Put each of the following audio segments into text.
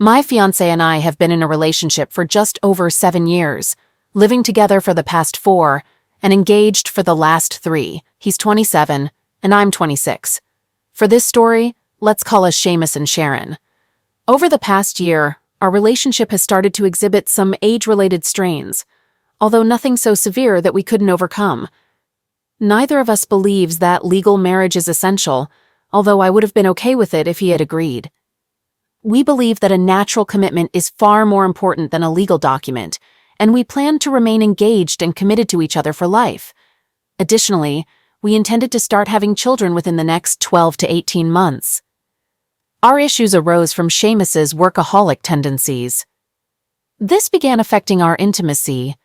My fiancé and I have been in a relationship for just over 7 years, living together for the past 4, and engaged for the last 3. He's 27, and I'm 26. For this story, let's call us Seamus and Sharon. Over the past year, our relationship has started to exhibit some age-related strains, although nothing so severe that we couldn't overcome. Neither of us believes that legal marriage is essential, although I would have been okay with it if he had agreed. We believe that a natural commitment is far more important than a legal document, and we plan to remain engaged and committed to each other for life. Additionally, we intended to start having children within the next 12 to 18 months. Our issues arose from Seamus's workaholic tendencies. This began affecting our intimacy.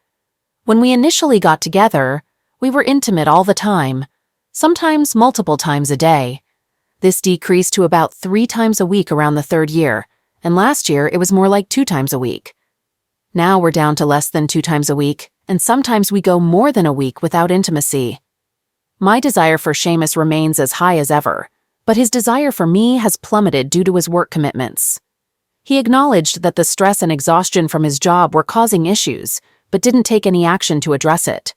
When we initially got together, we were intimate all the time, sometimes multiple times a day. This decreased to about 3 times a week around the 3rd year, and last year it was more like 2 times a week. Now we're down to less than 2 times a week, and sometimes we go more than a week without intimacy. My desire for Seamus remains as high as ever, but his desire for me has plummeted due to his work commitments. He acknowledged that the stress and exhaustion from his job were causing issues, but didn't take any action to address it.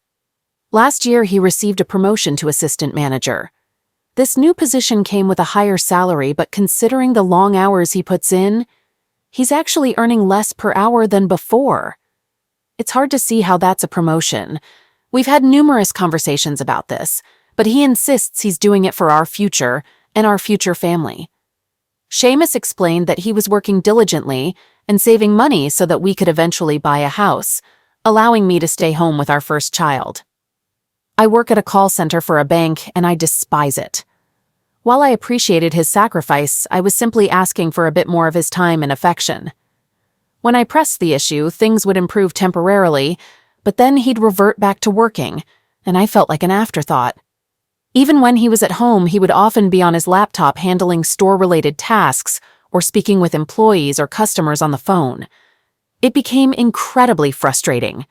Last year he received a promotion to assistant manager. This new position came with a higher salary, but considering the long hours he puts in, he's actually earning less per hour than before. It's hard to see how that's a promotion. We've had numerous conversations about this, but he insists he's doing it for our future and our future family. Seamus explained that he was working diligently and saving money so that we could eventually buy a house, allowing me to stay home with our first child. I work at a call center for a bank, and I despise it. While I appreciated his sacrifice, I was simply asking for a bit more of his time and affection. When I pressed the issue, things would improve temporarily, but then he'd revert back to working, and I felt like an afterthought. Even when he was at home, he would often be on his laptop handling store-related tasks or speaking with employees or customers on the phone. It became incredibly frustrating.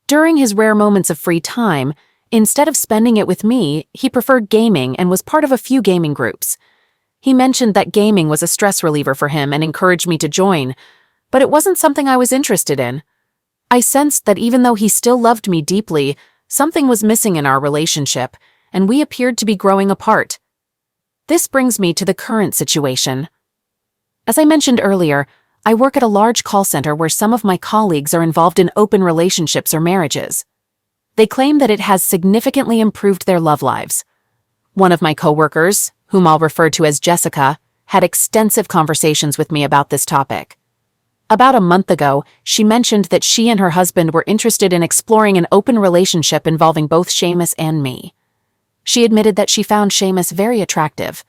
During his rare moments of free time, instead of spending it with me, he preferred gaming and was part of a few gaming groups. He mentioned that gaming was a stress reliever for him and encouraged me to join, but it wasn't something I was interested in. I sensed that even though he still loved me deeply, something was missing in our relationship, and we appeared to be growing apart. This brings me to the current situation. As I mentioned earlier, I work at a large call center where some of my colleagues are involved in open relationships or marriages. They claim that it has significantly improved their love lives. One of my coworkers, whom I'll refer to as Jessica, had extensive conversations with me about this topic. About a month ago, she mentioned that she and her husband were interested in exploring an open relationship involving both Seamus and me. She admitted that she found Seamus very attractive,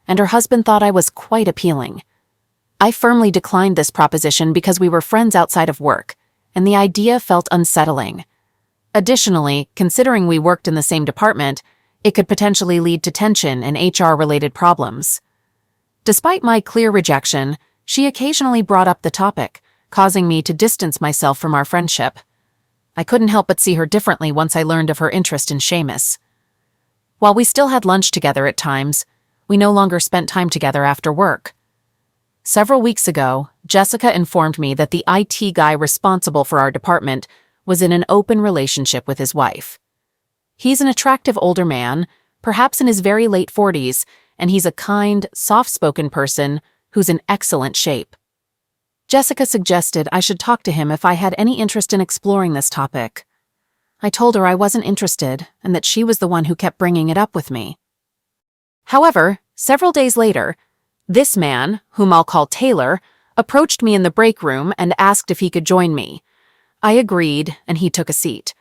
and her husband thought I was quite appealing. I firmly declined this proposition because we were friends outside of work, and the idea felt unsettling. Additionally, considering we worked in the same department, it could potentially lead to tension and HR-related problems. Despite my clear rejection, she occasionally brought up the topic, causing me to distance myself from our friendship. I couldn't help but see her differently once I learned of her interest in Seamus. While we still had lunch together at times, we no longer spent time together after work. Several weeks ago, Jessica informed me that the IT guy responsible for our department was in an open relationship with his wife. He's an attractive older man, perhaps in his very late 40s, and he's a kind, soft-spoken person who's in excellent shape. Jessica suggested I should talk to him if I had any interest in exploring this topic. I told her I wasn't interested and that she was the one who kept bringing it up with me. However, several days later, this man, whom I'll call Taylor, approached me in the break room and asked if he could join me. I agreed, and he took a seat.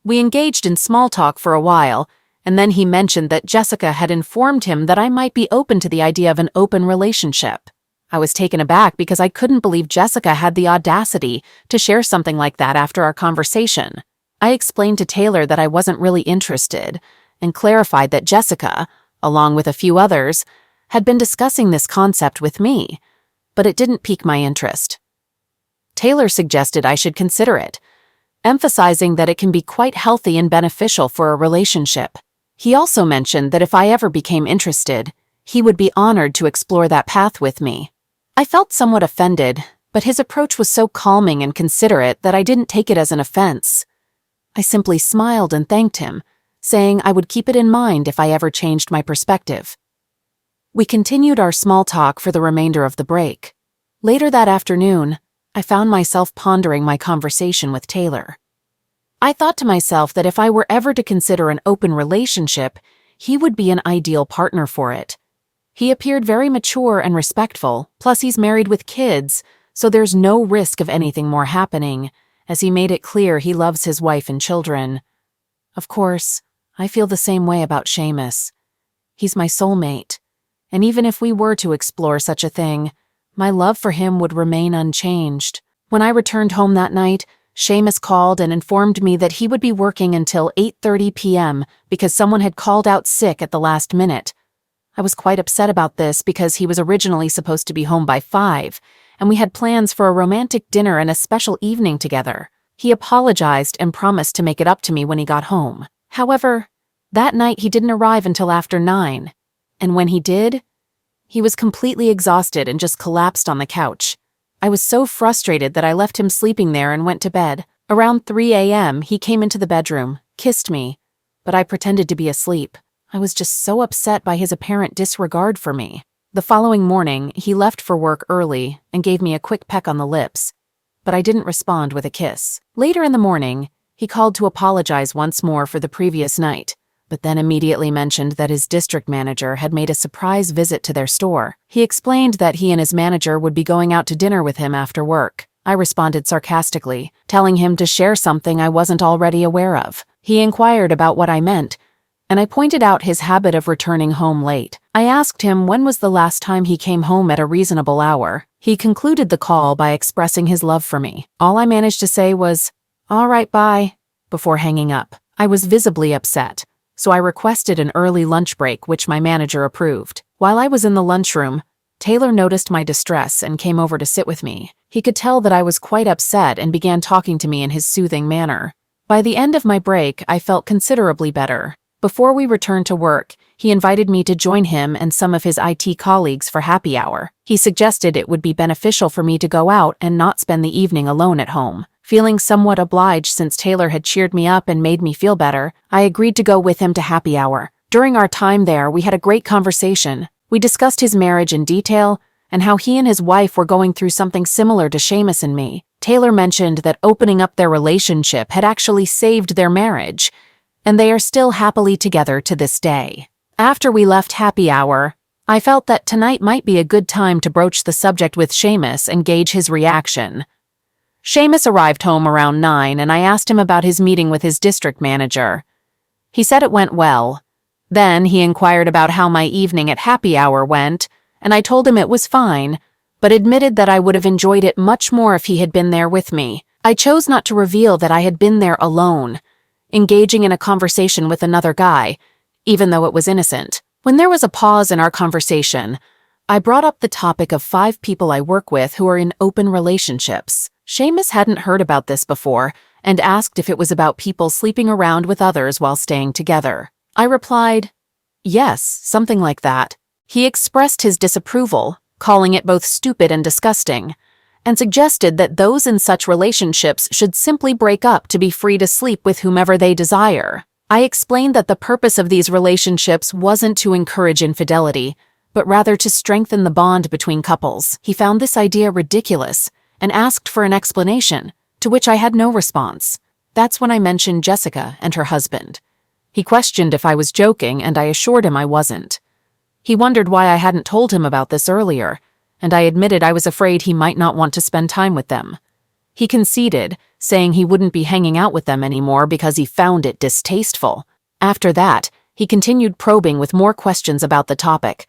We engaged in small talk for a while, and then he mentioned that Jessica had informed him that I might be open to the idea of an open relationship. I was taken aback because I couldn't believe Jessica had the audacity to share something like that after our conversation. I explained to Taylor that I wasn't really interested, and clarified that Jessica, along with a few others, had been discussing this concept with me, but it didn't pique my interest. Taylor suggested I should consider it, emphasizing that it can be quite healthy and beneficial for a relationship. He also mentioned that if I ever became interested, he would be honored to explore that path with me. I felt somewhat offended, but his approach was so calming and considerate that I didn't take it as an offense. I simply smiled and thanked him, saying I would keep it in mind if I ever changed my perspective. We continued our small talk for the remainder of the break. Later that afternoon, I found myself pondering my conversation with Taylor. I thought to myself that if I were ever to consider an open relationship, he would be an ideal partner for it. He appeared very mature and respectful, plus he's married with kids, so there's no risk of anything more happening, as he made it clear he loves his wife and children. Of course, I feel the same way about Seamus. He's my soulmate, and even if we were to explore such a thing, my love for him would remain unchanged. When I returned home that night, Seamus called and informed me that he would be working until 8:30 p.m. because someone had called out sick at the last minute. I was quite upset about this because he was originally supposed to be home by 5, and we had plans for a romantic dinner and a special evening together. He apologized and promised to make it up to me when he got home. However, that night he didn't arrive until after 9, and when he did, he was completely exhausted and just collapsed on the couch. I was so frustrated that I left him sleeping there and went to bed. Around 3 a.m., he came into the bedroom, kissed me, but I pretended to be asleep. I was just so upset by his apparent disregard for me. The following morning, he left for work early and gave me a quick peck on the lips, but I didn't respond with a kiss. Later in the morning, he called to apologize once more for the previous night, but then immediately mentioned that his district manager had made a surprise visit to their store. He explained that he and his manager would be going out to dinner with him after work. I responded sarcastically, telling him to share something I wasn't already aware of. He inquired about what I meant, and I pointed out his habit of returning home late. I asked him when was the last time he came home at a reasonable hour. He concluded the call by expressing his love for me. All I managed to say was, "All right, bye," before hanging up. I was visibly upset, so I requested an early lunch break, which my manager approved. While I was in the lunchroom, Taylor noticed my distress and came over to sit with me. He could tell that I was quite upset and began talking to me in his soothing manner. By the end of my break, I felt considerably better. Before we returned to work, he invited me to join him and some of his IT colleagues for happy hour. He suggested it would be beneficial for me to go out and not spend the evening alone at home. Feeling somewhat obliged since Taylor had cheered me up and made me feel better, I agreed to go with him to happy hour. During our time there, we had a great conversation. We discussed his marriage in detail and how he and his wife were going through something similar to Seamus and me. Taylor mentioned that opening up their relationship had actually saved their marriage, and they are still happily together to this day. After we left happy hour, I felt that tonight might be a good time to broach the subject with Seamus and gauge his reaction. Seamus arrived home around 9, and I asked him about his meeting with his district manager. He said it went well. Then he inquired about how my evening at happy hour went, and I told him it was fine, but admitted that I would have enjoyed it much more if he had been there with me. I chose not to reveal that I had been there alone, engaging in a conversation with another guy, even though it was innocent. When there was a pause in our conversation, I brought up the topic of 5 people I work with who are in open relationships. Seamus hadn't heard about this before and asked if it was about people sleeping around with others while staying together. I replied, "Yes, something like that." He expressed his disapproval, calling it both stupid and disgusting, and suggested that those in such relationships should simply break up to be free to sleep with whomever they desire. I explained that the purpose of these relationships wasn't to encourage infidelity, but rather to strengthen the bond between couples. He found this idea ridiculous and asked for an explanation, to which I had no response. That's when I mentioned Jessica and her husband. He questioned if I was joking, and I assured him I wasn't. He wondered why I hadn't told him about this earlier, and I admitted I was afraid he might not want to spend time with them. He conceded, saying he wouldn't be hanging out with them anymore because he found it distasteful. After that, he continued probing with more questions about the topic.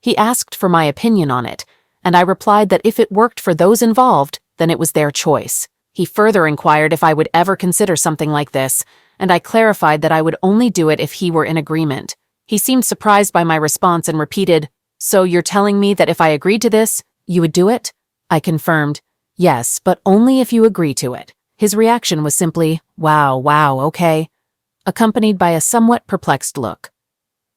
He asked for my opinion on it, and I replied that if it worked for those involved, then it was their choice. He further inquired if I would ever consider something like this, and I clarified that I would only do it if he were in agreement. He seemed surprised by my response and repeated, "So you're telling me that if I agreed to this, you would do it?" I confirmed, "Yes, but only if you agree to it." His reaction was simply, wow, okay," accompanied by a somewhat perplexed look.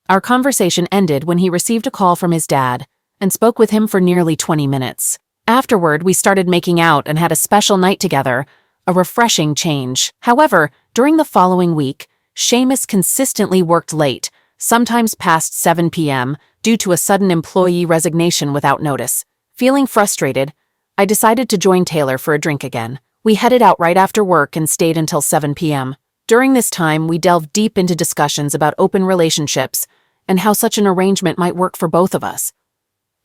Our conversation ended when he received a call from his dad and spoke with him for nearly 20 minutes. Afterward, we started making out and had a special night together, a refreshing change. However, during the following week, Seamus consistently worked late, sometimes past 7 p.m., due to a sudden employee resignation without notice. Feeling frustrated, I decided to join Taylor for a drink again. We headed out right after work and stayed until 7 p.m. During this time, we delved deep into discussions about open relationships and how such an arrangement might work for both of us.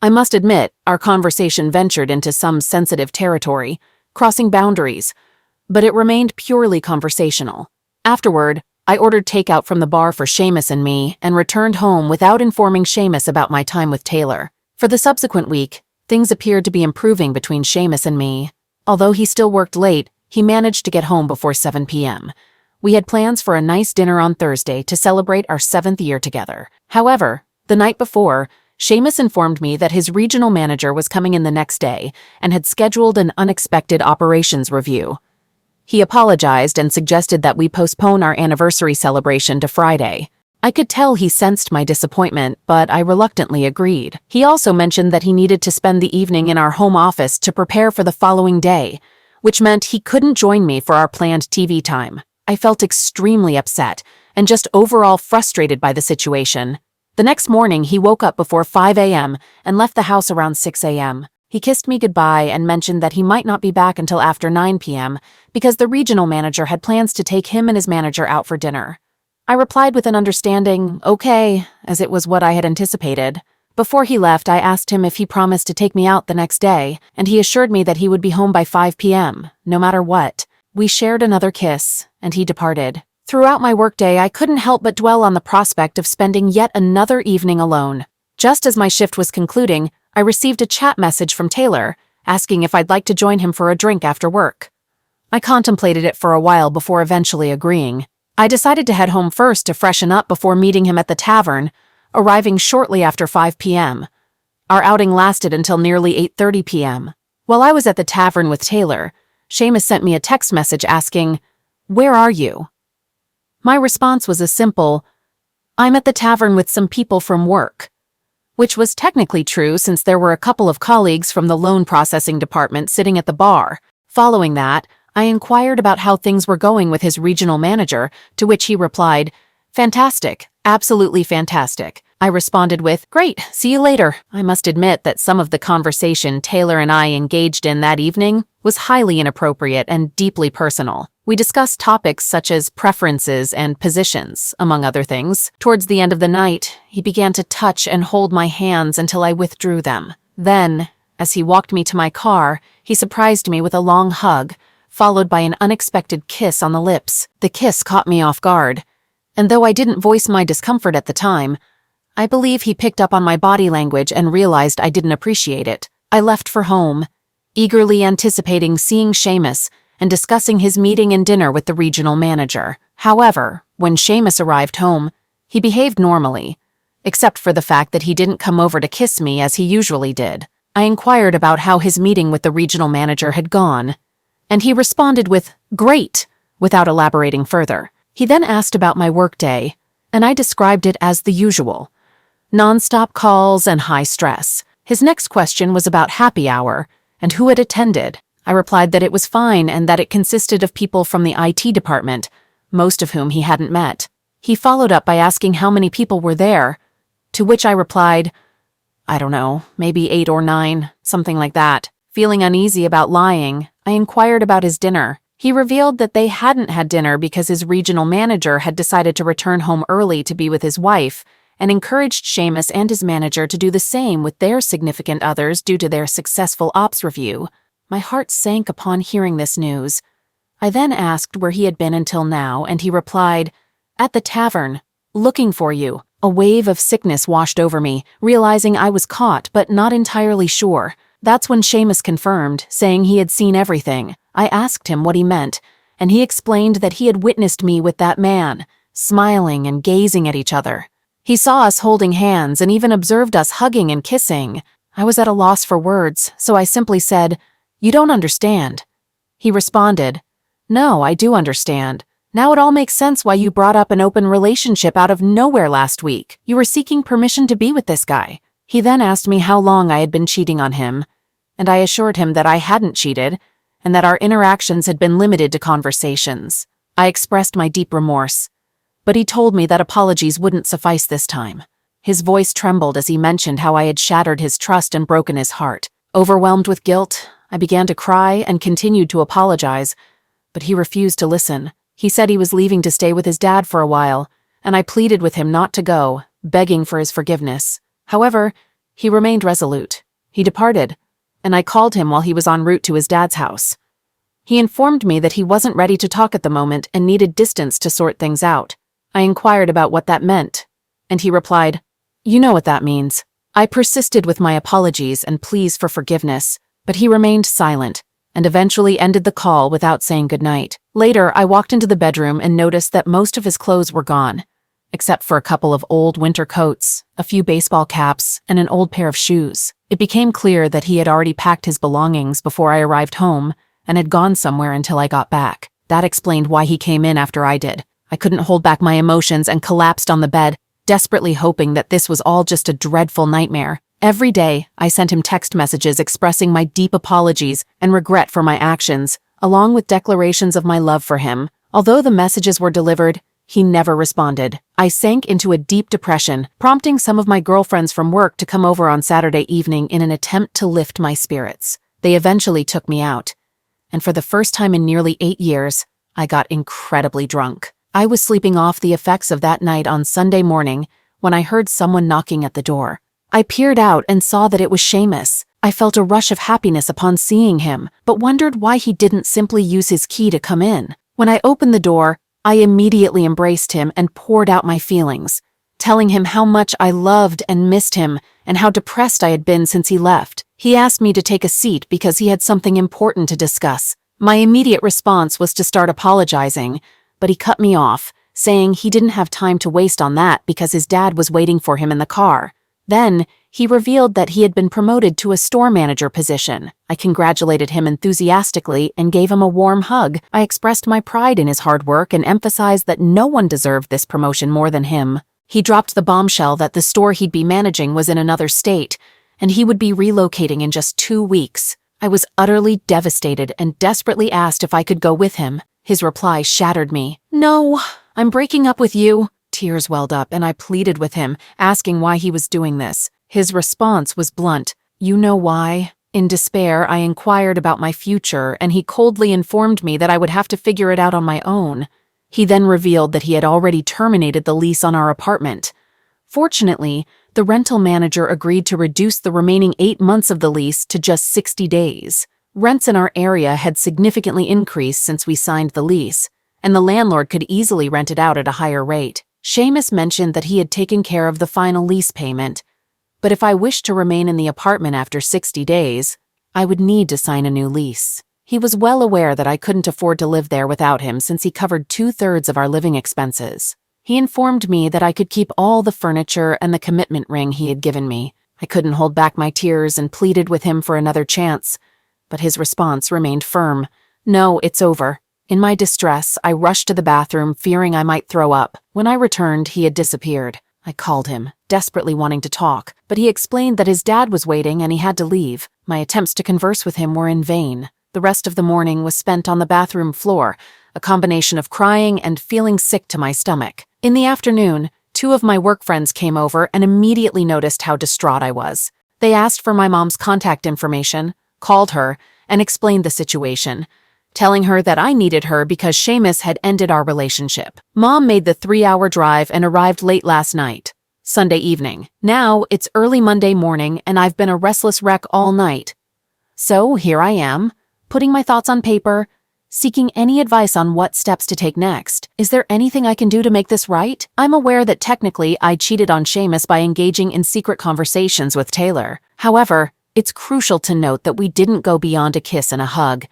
I must admit, our conversation ventured into some sensitive territory, crossing boundaries, but it remained purely conversational. Afterward, I ordered takeout from the bar for Seamus and me and returned home without informing Seamus about my time with Taylor. For the subsequent week, things appeared to be improving between Seamus and me. Although he still worked late, he managed to get home before 7 p.m. We had plans for a nice dinner on Thursday to celebrate our 7th year together. However, the night before, Seamus informed me that his regional manager was coming in the next day and had scheduled an unexpected operations review. He apologized and suggested that we postpone our anniversary celebration to Friday. I could tell he sensed my disappointment, but I reluctantly agreed. He also mentioned that he needed to spend the evening in our home office to prepare for the following day, which meant he couldn't join me for our planned TV time. I felt extremely upset and just overall frustrated by the situation. The next morning, he woke up before 5 a.m. and left the house around 6 a.m. He kissed me goodbye and mentioned that he might not be back until after 9 p.m. because the regional manager had plans to take him and his manager out for dinner. I replied with an understanding, okay, as it was what I had anticipated. Before he left, I asked him if he promised to take me out the next day, and he assured me that he would be home by 5 p.m., no matter what. We shared another kiss, and he departed. Throughout my workday, I couldn't help but dwell on the prospect of spending yet another evening alone. Just as my shift was concluding, I received a chat message from Taylor, asking if I'd like to join him for a drink after work. I contemplated it for a while before eventually agreeing. I decided to head home first to freshen up before meeting him at the tavern, arriving shortly after 5 p.m. Our outing lasted until nearly 8:30 p.m. While I was at the tavern with Taylor, Seamus sent me a text message asking, "Where are you?" My response was a simple, "I'm at the tavern with some people from work," which was technically true since there were a couple of colleagues from the loan processing department sitting at the bar. Following that, I inquired about how things were going with his regional manager, to which he replied, "Fantastic, absolutely fantastic." I responded with, "Great, see you later." I must admit that some of the conversation Taylor and I engaged in that evening was highly inappropriate and deeply personal. We discussed topics such as preferences and positions, among other things. Towards the end of the night, he began to touch and hold my hands until I withdrew them. Then, as he walked me to my car, he surprised me with a long hug, followed by an unexpected kiss on the lips. The kiss caught me off guard, and though I didn't voice my discomfort at the time, I believe he picked up on my body language and realized I didn't appreciate it. I left for home, eagerly anticipating seeing Seamus and discussing his meeting and dinner with the regional manager. However, when Seamus arrived home, he behaved normally, except for the fact that he didn't come over to kiss me as he usually did. I inquired about how his meeting with the regional manager had gone, and he responded with, "Great," without elaborating further. He then asked about my workday, and I described it as the usual. Non-stop calls and high stress. His next question was about happy hour and who had attended. I replied that it was fine and that it consisted of people from the IT department, most of whom he hadn't met. He followed up by asking how many people were there, to which I replied, "I don't know, maybe 8 or 9, something like that." Feeling uneasy about lying, I inquired about his dinner. He revealed that they hadn't had dinner because his regional manager had decided to return home early to be with his wife, and encouraged Seamus and his manager to do the same with their significant others due to their successful ops review. My heart sank upon hearing this news. I then asked where he had been until now, and he replied, "At the tavern, looking for you." A wave of sickness washed over me, realizing I was caught but not entirely sure. That's when Seamus confirmed, saying he had seen everything. I asked him what he meant, and he explained that he had witnessed me with that man, smiling and gazing at each other. He saw us holding hands and even observed us hugging and kissing. I was at a loss for words, so I simply said, "You don't understand." He responded, "No, I do understand. Now it all makes sense why you brought up an open relationship out of nowhere last week. You were seeking permission to be with this guy. He then asked me how long I had been cheating on him, and I assured him that I hadn't cheated and that our interactions had been limited to conversations. I expressed my deep remorse, but he told me that apologies wouldn't suffice this time. His voice trembled as he mentioned how I had shattered his trust and broken his heart. Overwhelmed with guilt, I began to cry and continued to apologize, but he refused to listen. He said he was leaving to stay with his dad for a while, and I pleaded with him not to go, begging for his forgiveness. However, he remained resolute. He departed, and I called him while he was en route to his dad's house. He informed me that he wasn't ready to talk at the moment and needed distance to sort things out. I inquired about what that meant, and he replied, "You know what that means." I persisted with my apologies and pleas for forgiveness, but he remained silent and eventually ended the call without saying goodnight. Later, I walked into the bedroom and noticed that most of his clothes were gone, except for a couple of old winter coats, a few baseball caps, and an old pair of shoes. It became clear that he had already packed his belongings before I arrived home and had gone somewhere until I got back. That explained why he came in after I did. I couldn't hold back my emotions and collapsed on the bed, desperately hoping that this was all just a dreadful nightmare. Every day, I sent him text messages expressing my deep apologies and regret for my actions, along with declarations of my love for him. Although the messages were delivered, he never responded. I sank into a deep depression, prompting some of my girlfriends from work to come over on Saturday evening in an attempt to lift my spirits. They eventually took me out, and for the first time in nearly 8 years, I got incredibly drunk. I was sleeping off the effects of that night on Sunday morning when I heard someone knocking at the door. I peered out and saw that it was Seamus. I felt a rush of happiness upon seeing him, but wondered why he didn't simply use his key to come in. When I opened the door, I immediately embraced him and poured out my feelings, telling him how much I loved and missed him and how depressed I had been since he left. He asked me to take a seat because he had something important to discuss. My immediate response was to start apologizing, but he cut me off, saying he didn't have time to waste on that because his dad was waiting for him in the car. Then, he revealed that he had been promoted to a store manager position. I congratulated him enthusiastically and gave him a warm hug. I expressed my pride in his hard work and emphasized that no one deserved this promotion more than him. He dropped the bombshell that the store he'd be managing was in another state, and he would be relocating in just 2 weeks. I was utterly devastated and desperately asked if I could go with him. His reply shattered me. "No, I'm breaking up with you." Tears welled up and I pleaded with him, asking why he was doing this. His response was blunt. "You know why?" In despair, I inquired about my future, and he coldly informed me that I would have to figure it out on my own. He then revealed that he had already terminated the lease on our apartment. Fortunately, the rental manager agreed to reduce the remaining 8 months of the lease to just 60 days. Rents in our area had significantly increased since we signed the lease, and the landlord could easily rent it out at a higher rate. Seamus mentioned that he had taken care of the final lease payment, but if I wished to remain in the apartment after 60 days, I would need to sign a new lease. He was well aware that I couldn't afford to live there without him since he covered 2/3 of our living expenses. He informed me that I could keep all the furniture and the commitment ring he had given me. I couldn't hold back my tears and pleaded with him for another chance, but his response remained firm. "No, it's over." In my distress, I rushed to the bathroom, fearing I might throw up. When I returned, he had disappeared. I called him, desperately wanting to talk, but he explained that his dad was waiting and he had to leave. My attempts to converse with him were in vain. The rest of the morning was spent on the bathroom floor, a combination of crying and feeling sick to my stomach. In the afternoon, 2 of my work friends came over and immediately noticed how distraught I was. They asked for my mom's contact information, called her, and explained the situation, telling her that I needed her because Seamus had ended our relationship. Mom made the 3-hour drive and arrived late last night, Sunday evening. Now it's early Monday morning and I've been a restless wreck all night. So here I am, putting my thoughts on paper, seeking any advice on what steps to take next. Is there anything I can do to make this right? I'm aware that technically I cheated on Seamus by engaging in secret conversations with Taylor. However, it's crucial to note that we didn't go beyond a kiss and a hug.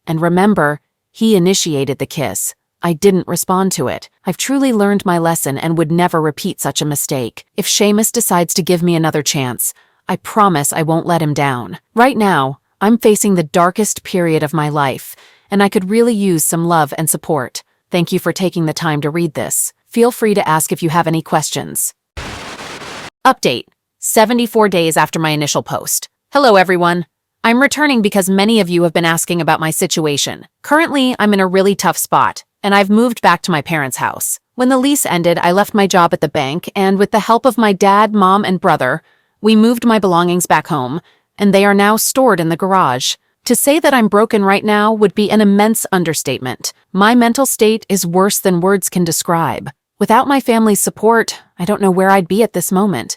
And remember, he initiated the kiss. I didn't respond to it. I've truly learned my lesson and would never repeat such a mistake. If Seamus decides to give me another chance, I promise I won't let him down. Right now, I'm facing the darkest period of my life, and I could really use some love and support. Thank you for taking the time to read this. Feel free to ask if you have any questions. Update. 74 days after my initial post. Hello, everyone. I'm returning because many of you have been asking about my situation. Currently, I'm in a really tough spot, and I've moved back to my parents' house. When the lease ended, I left my job at the bank, and with the help of my dad, mom, and brother, we moved my belongings back home, and they are now stored in the garage. To say that I'm broken right now would be an immense understatement. My mental state is worse than words can describe. Without my family's support, I don't know where I'd be at this moment.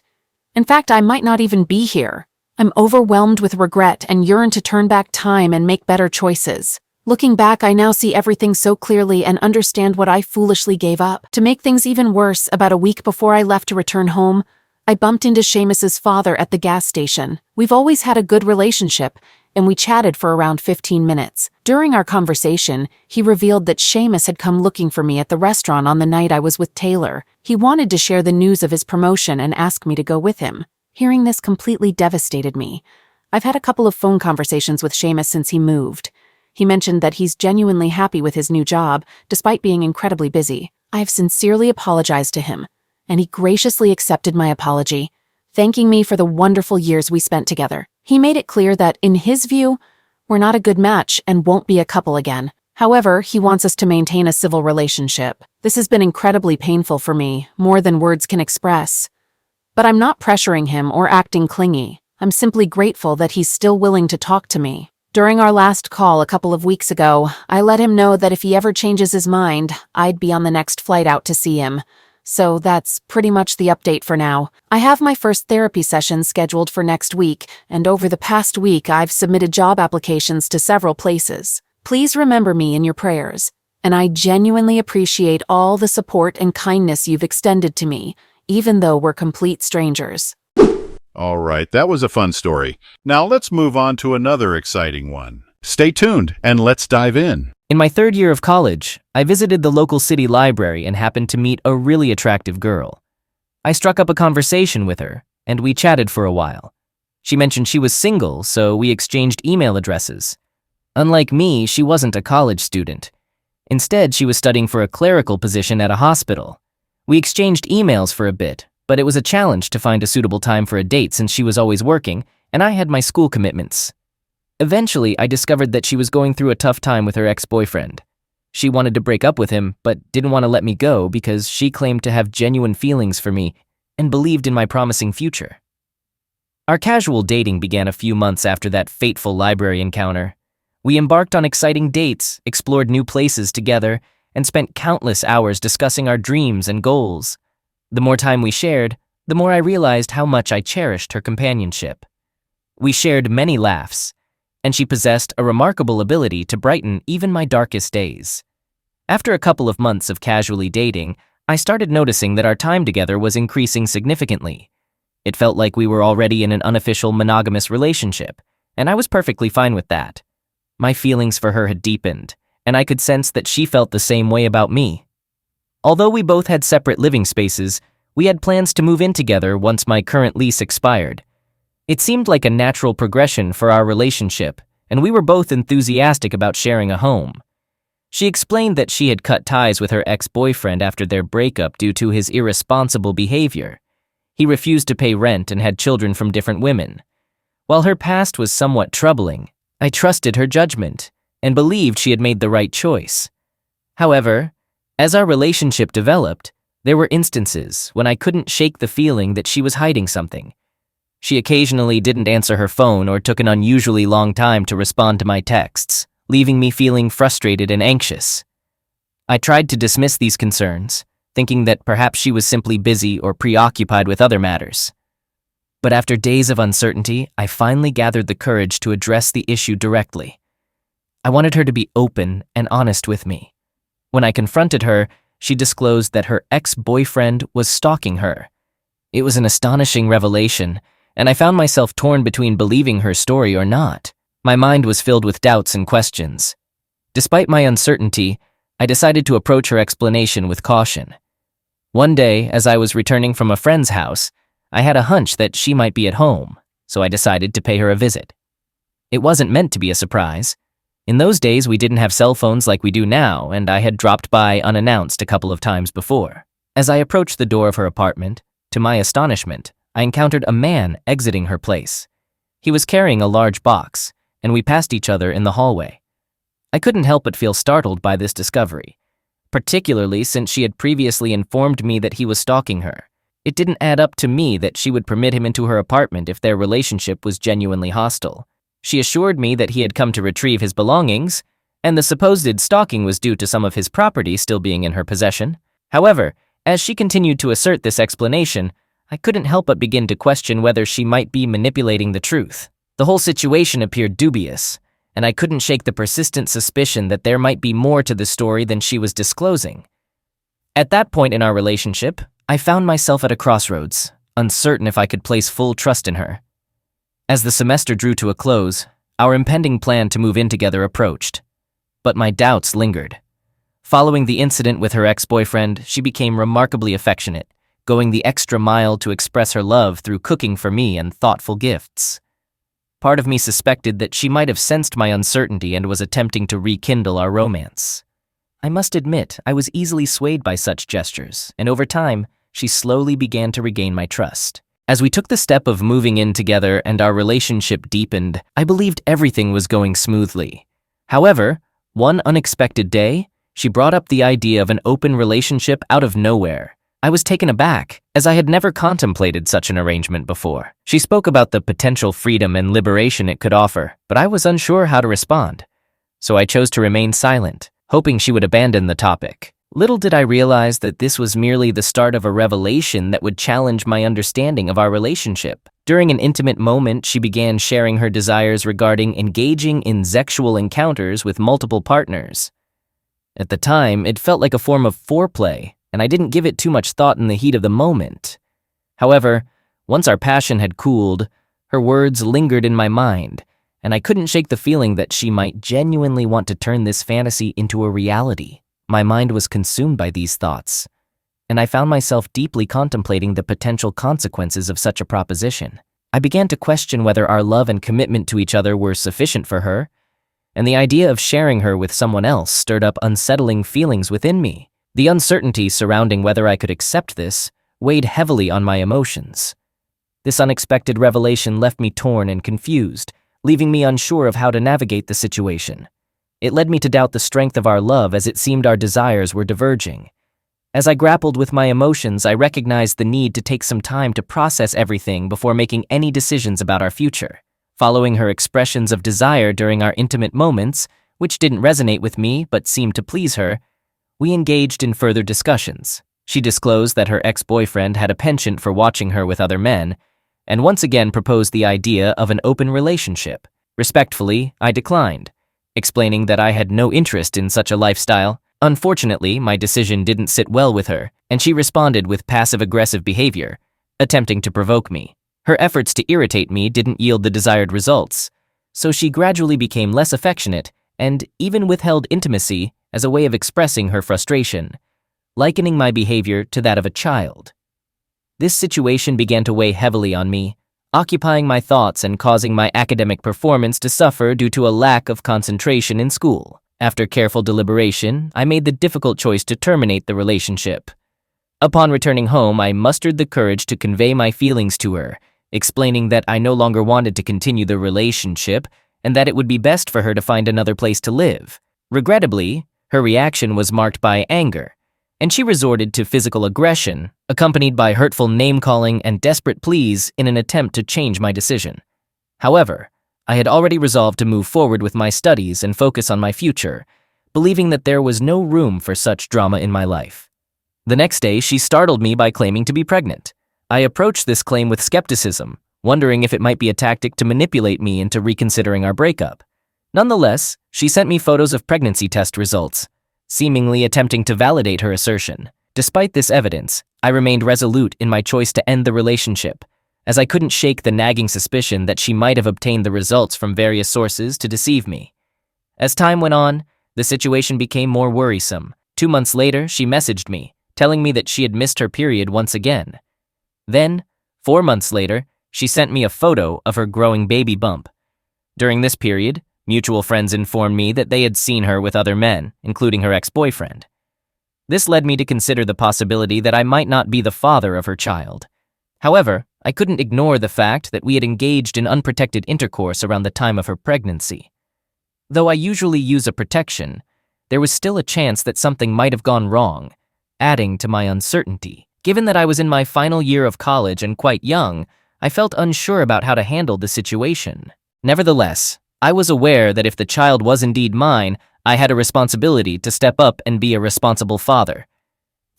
In fact, I might not even be here. I'm overwhelmed with regret and yearn to turn back time and make better choices. Looking back, I now see everything so clearly and understand what I foolishly gave up. To make things even worse, about a week before I left to return home, I bumped into Seamus's father at the gas station. We've always had a good relationship, and we chatted for around 15 minutes. During our conversation, he revealed that Seamus had come looking for me at the restaurant on the night I was with Taylor. He wanted to share the news of his promotion and ask me to go with him. Hearing this completely devastated me. I've had a couple of phone conversations with Seamus since he moved. He mentioned that he's genuinely happy with his new job, despite being incredibly busy. I have sincerely apologized to him, and he graciously accepted my apology, thanking me for the wonderful years we spent together. He made it clear that, in his view, we're not a good match and won't be a couple again. However, he wants us to maintain a civil relationship. This has been incredibly painful for me, more than words can express. But I'm not pressuring him or acting clingy. I'm simply grateful that he's still willing to talk to me. During our last call a couple of weeks ago, I let him know that if he ever changes his mind, I'd be on the next flight out to see him. So that's pretty much the update for now. I have my first therapy session scheduled for next week, and over the past week I've submitted job applications to several places. Please remember me in your prayers, and I genuinely appreciate all the support and kindness you've extended to me, even though we're complete strangers. All right, that was a fun story. Now let's move on to another exciting one. Stay tuned and let's dive in. In my third year of college, I visited the local city library and happened to meet a really attractive girl. I struck up a conversation with her, and we chatted for a while. She mentioned she was single, so we exchanged email addresses. Unlike me, she wasn't a college student. Instead, she was studying for a clerical position at a hospital. We exchanged emails for a bit, but it was a challenge to find a suitable time for a date since she was always working, and I had my school commitments. Eventually, I discovered that she was going through a tough time with her ex-boyfriend. She wanted to break up with him, but didn't want to let me go because she claimed to have genuine feelings for me and believed in my promising future. Our casual dating began a few months after that fateful library encounter. We embarked on exciting dates, explored new places together, and spent countless hours discussing our dreams and goals. The more time we shared, the more I realized how much I cherished her companionship. We shared many laughs, and she possessed a remarkable ability to brighten even my darkest days. After a couple of months of casually dating, I started noticing that our time together was increasing significantly. It felt like we were already in an unofficial monogamous relationship, and I was perfectly fine with that. My feelings for her had deepened, and I could sense that she felt the same way about me. Although we both had separate living spaces, we had plans to move in together once my current lease expired. It seemed like a natural progression for our relationship, and we were both enthusiastic about sharing a home. She explained that she had cut ties with her ex-boyfriend after their breakup due to his irresponsible behavior. He refused to pay rent and had children from different women. While her past was somewhat troubling, I trusted her judgment and believed she had made the right choice. However, as our relationship developed, there were instances when I couldn't shake the feeling that she was hiding something. She occasionally didn't answer her phone or took an unusually long time to respond to my texts, leaving me feeling frustrated and anxious. I tried to dismiss these concerns, thinking that perhaps she was simply busy or preoccupied with other matters. But after days of uncertainty, I finally gathered the courage to address the issue directly. I wanted her to be open and honest with me. When I confronted her, she disclosed that her ex-boyfriend was stalking her. It was an astonishing revelation, and I found myself torn between believing her story or not. My mind was filled with doubts and questions. Despite my uncertainty, I decided to approach her explanation with caution. One day, as I was returning from a friend's house, I had a hunch that she might be at home, so I decided to pay her a visit. It wasn't meant to be a surprise. In those days, we didn't have cell phones like we do now, and I had dropped by unannounced a couple of times before. As I approached the door of her apartment, to my astonishment, I encountered a man exiting her place. He was carrying a large box, and we passed each other in the hallway. I couldn't help but feel startled by this discovery, particularly since she had previously informed me that he was stalking her. It didn't add up to me that she would permit him into her apartment if their relationship was genuinely hostile. She assured me that he had come to retrieve his belongings, and the supposed stalking was due to some of his property still being in her possession. However, as she continued to assert this explanation, I couldn't help but begin to question whether she might be manipulating the truth. The whole situation appeared dubious, and I couldn't shake the persistent suspicion that there might be more to the story than she was disclosing. At that point in our relationship, I found myself at a crossroads, uncertain if I could place full trust in her. As the semester drew to a close, our impending plan to move in together approached, but my doubts lingered. Following the incident with her ex-boyfriend, she became remarkably affectionate, going the extra mile to express her love through cooking for me and thoughtful gifts. Part of me suspected that she might have sensed my uncertainty and was attempting to rekindle our romance. I must admit, I was easily swayed by such gestures, and over time, she slowly began to regain my trust. As we took the step of moving in together and our relationship deepened, I believed everything was going smoothly. However, one unexpected day, she brought up the idea of an open relationship out of nowhere. I was taken aback, as I had never contemplated such an arrangement before. She spoke about the potential freedom and liberation it could offer, but I was unsure how to respond. So I chose to remain silent, hoping she would abandon the topic. Little did I realize that this was merely the start of a revelation that would challenge my understanding of our relationship. During an intimate moment, she began sharing her desires regarding engaging in sexual encounters with multiple partners. At the time, it felt like a form of foreplay, and I didn't give it too much thought in the heat of the moment. However, once our passion had cooled, her words lingered in my mind, and I couldn't shake the feeling that she might genuinely want to turn this fantasy into a reality. My mind was consumed by these thoughts, and I found myself deeply contemplating the potential consequences of such a proposition. I began to question whether our love and commitment to each other were sufficient for her, and the idea of sharing her with someone else stirred up unsettling feelings within me. The uncertainty surrounding whether I could accept this weighed heavily on my emotions. This unexpected revelation left me torn and confused, leaving me unsure of how to navigate the situation. It led me to doubt the strength of our love as it seemed our desires were diverging. As I grappled with my emotions, I recognized the need to take some time to process everything before making any decisions about our future. Following her expressions of desire during our intimate moments, which didn't resonate with me but seemed to please her, we engaged in further discussions. She disclosed that her ex-boyfriend had a penchant for watching her with other men, and once again proposed the idea of an open relationship. Respectfully, I declined, explaining that I had no interest in such a lifestyle. Unfortunately, my decision didn't sit well with her, and she responded with passive-aggressive behavior, attempting to provoke me. Her efforts to irritate me didn't yield the desired results, so she gradually became less affectionate and even withheld intimacy as a way of expressing her frustration, likening my behavior to that of a child. This situation began to weigh heavily on me, occupying my thoughts and causing my academic performance to suffer due to a lack of concentration in school. After careful deliberation, I made the difficult choice to terminate the relationship. Upon returning home, I mustered the courage to convey my feelings to her, explaining that I no longer wanted to continue the relationship and that it would be best for her to find another place to live. Regrettably, her reaction was marked by anger, and she resorted to physical aggression, accompanied by hurtful name-calling and desperate pleas in an attempt to change my decision. However, I had already resolved to move forward with my studies and focus on my future, believing that there was no room for such drama in my life. The next day, she startled me by claiming to be pregnant. I approached this claim with skepticism, wondering if it might be a tactic to manipulate me into reconsidering our breakup. Nonetheless, she sent me photos of pregnancy test results, seemingly attempting to validate her assertion. Despite this evidence, I remained resolute in my choice to end the relationship, as I couldn't shake the nagging suspicion that she might have obtained the results from various sources to deceive me. As time went on, the situation became more worrisome. 2 months later, she messaged me, telling me that she had missed her period once again. Then, 4 months later, she sent me a photo of her growing baby bump. During this period, mutual friends informed me that they had seen her with other men, including her ex-boyfriend. This led me to consider the possibility that I might not be the father of her child. However, I couldn't ignore the fact that we had engaged in unprotected intercourse around the time of her pregnancy. Though I usually use a protection, there was still a chance that something might have gone wrong, adding to my uncertainty. Given that I was in my final year of college and quite young, I felt unsure about how to handle the situation. Nevertheless, I was aware that if the child was indeed mine, I had a responsibility to step up and be a responsible father.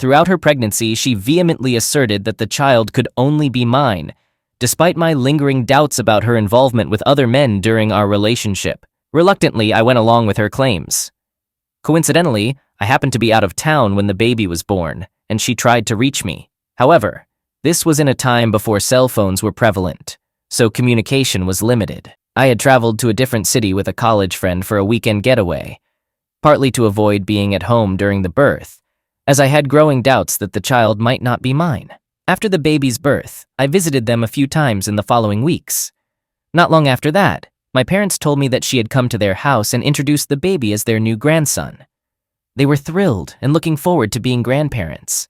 Throughout her pregnancy, she vehemently asserted that the child could only be mine, despite my lingering doubts about her involvement with other men during our relationship. Reluctantly, I went along with her claims. Coincidentally, I happened to be out of town when the baby was born, and she tried to reach me. However, this was in a time before cell phones were prevalent, so communication was limited. I had traveled to a different city with a college friend for a weekend getaway, partly to avoid being at home during the birth, as I had growing doubts that the child might not be mine. After the baby's birth, I visited them a few times in the following weeks. Not long after that, my parents told me that she had come to their house and introduced the baby as their new grandson. They were thrilled and looking forward to being grandparents.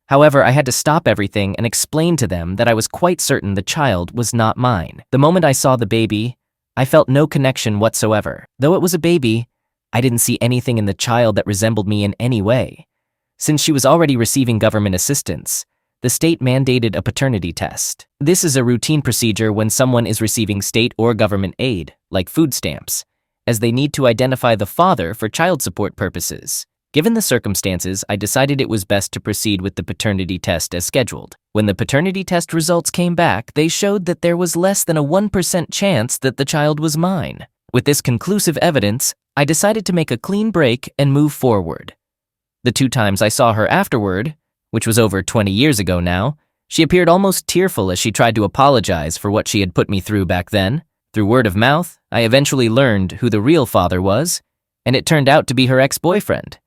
However, I had to stop everything and explain to them that I was quite certain the child was not mine. The moment I saw the baby, I felt no connection whatsoever. Though it was a baby, I didn't see anything in the child that resembled me in any way. Since she was already receiving government assistance, the state mandated a paternity test. This is a routine procedure when someone is receiving state or government aid, like food stamps, as they need to identify the father for child support purposes. Given the circumstances, I decided it was best to proceed with the paternity test as scheduled. When the paternity test results came back, they showed that there was less than a 1% chance that the child was mine. With this conclusive evidence, I decided to make a clean break and move forward. The 2 times I saw her afterward, which was over 20 years ago now, she appeared almost tearful as she tried to apologize for what she had put me through back then. Through word of mouth, I eventually learned who the real father was, and it turned out to be her ex-boyfriend.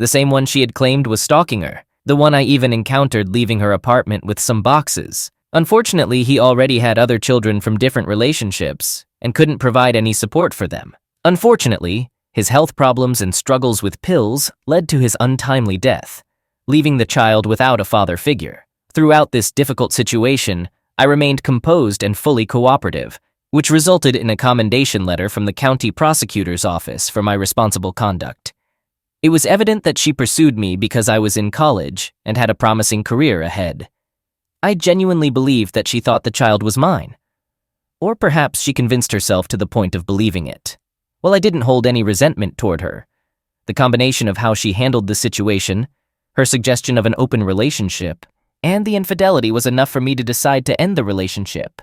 The same one she had claimed was stalking her, the one I even encountered leaving her apartment with some boxes. Unfortunately, he already had other children from different relationships and couldn't provide any support for them. Unfortunately, his health problems and struggles with pills led to his untimely death, leaving the child without a father figure. Throughout this difficult situation, I remained composed and fully cooperative, which resulted in a commendation letter from the county prosecutor's office for my responsible conduct. It was evident that she pursued me because I was in college and had a promising career ahead. I genuinely believed that she thought the child was mine. Or perhaps she convinced herself to the point of believing it. While I didn't hold any resentment toward her, the combination of how she handled the situation, her suggestion of an open relationship, and the infidelity was enough for me to decide to end the relationship.